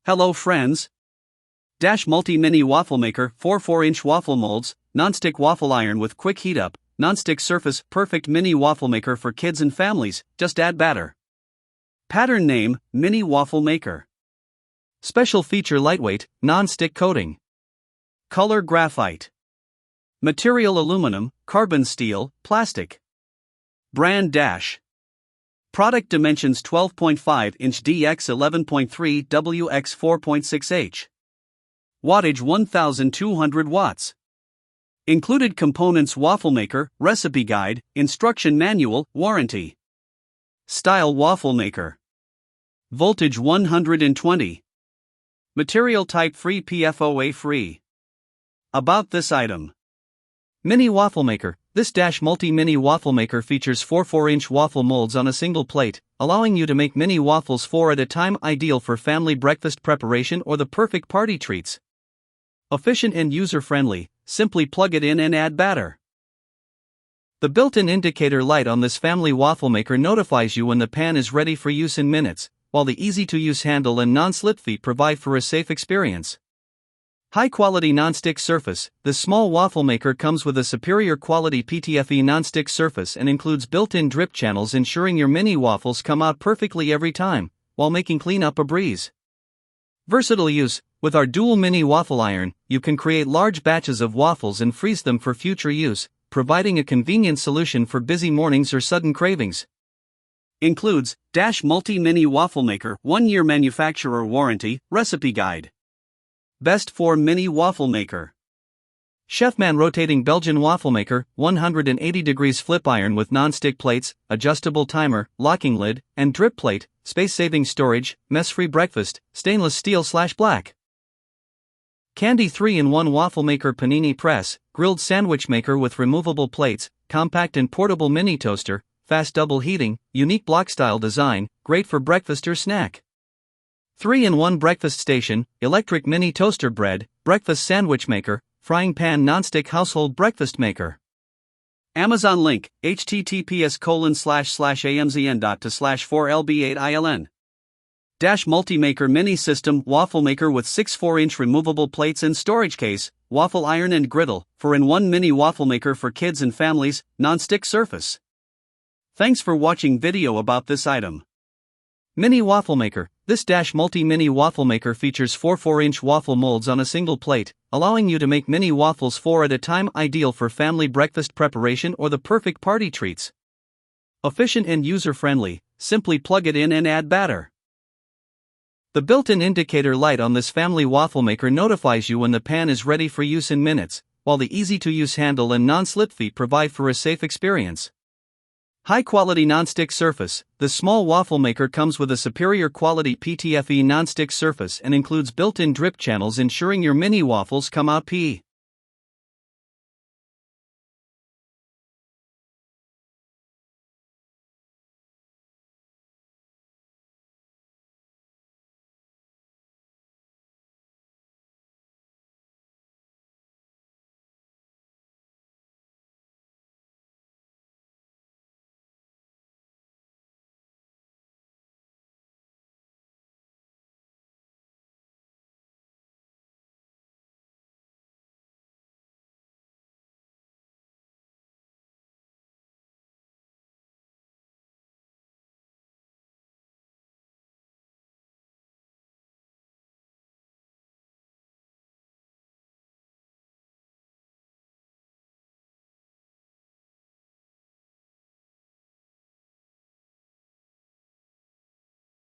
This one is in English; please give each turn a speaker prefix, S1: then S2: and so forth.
S1: Hello friends! Multi-Mini Waffle Maker 4-4-inch waffle molds, non-stick waffle iron with quick heat up, non-stick surface, perfect mini waffle maker for kids and families, just add batter. Pattern name, Mini Waffle Maker. Special feature lightweight, non-stick coating. Color graphite. Material aluminum, carbon steel, plastic. Brand Dash. Product dimensions 12.5 inch dx 11.3 wx 4.6 h. Wattage 1200 watts. Included components: waffle maker, recipe guide, instruction manual, warranty. Style: waffle maker. Voltage 120. Material type: free, PFOA free. About this item. Mini Waffle Maker. This multi-mini waffle maker features 4-4-inch waffle molds on a single plate, allowing you to make mini waffles 4 at a time, ideal for family breakfast preparation or the perfect party treats. Efficient and user-friendly, simply plug it in and add batter. The built-in indicator light on this family waffle maker notifies you when the pan is ready for use in minutes, while the easy-to-use handle and non-slip feet provide for a safe experience. High-quality non-stick surface. This small waffle maker comes with a superior quality PTFE non-stick surface and includes built-in drip channels, ensuring your mini waffles come out perfectly every time, while making cleanup a breeze. Versatile use. With our dual mini waffle iron, you can create large batches of waffles and freeze them for future use, providing a convenient solution for busy mornings or sudden cravings. Includes Multi-Mini Waffle Maker 1-year manufacturer warranty, recipe guide. Best for Mini Waffle Maker. Chefman rotating Belgian waffle maker, 180 degrees flip iron with non-stick plates, adjustable timer, locking lid, and drip plate, space-saving storage, mess-free breakfast, stainless steel/black. Candy 3-in-1 waffle maker, Panini press, grilled sandwich maker with removable plates, compact and portable mini toaster, fast double heating, unique block-style design, great for breakfast or snack. 3-in-1 breakfast station, electric mini toaster, bread, breakfast sandwich maker, frying pan, non-stick household breakfast maker. Amazon link, https://amzn.to/4lb8iln. Multi-maker mini system waffle maker with 6 4-inch removable plates and storage case, waffle iron and griddle, 4-in-1 mini waffle maker for kids and families, non-stick surface. Thanks for watching video about this item. Mini Waffle Maker. This multi-mini waffle maker features 4-4-inch waffle molds on a single plate, allowing you to make mini waffles 4 at a time, ideal for family breakfast preparation or the perfect party treats. Efficient and user-friendly, simply plug it in and add batter. The built-in indicator light on this family waffle maker notifies you when the pan is ready for use in minutes, while the easy-to-use handle and non-slip feet provide for a safe experience. High-quality non-stick surface. The small waffle maker comes with a superior quality PTFE non-stick surface and includes built-in drip channels, ensuring your mini waffles come out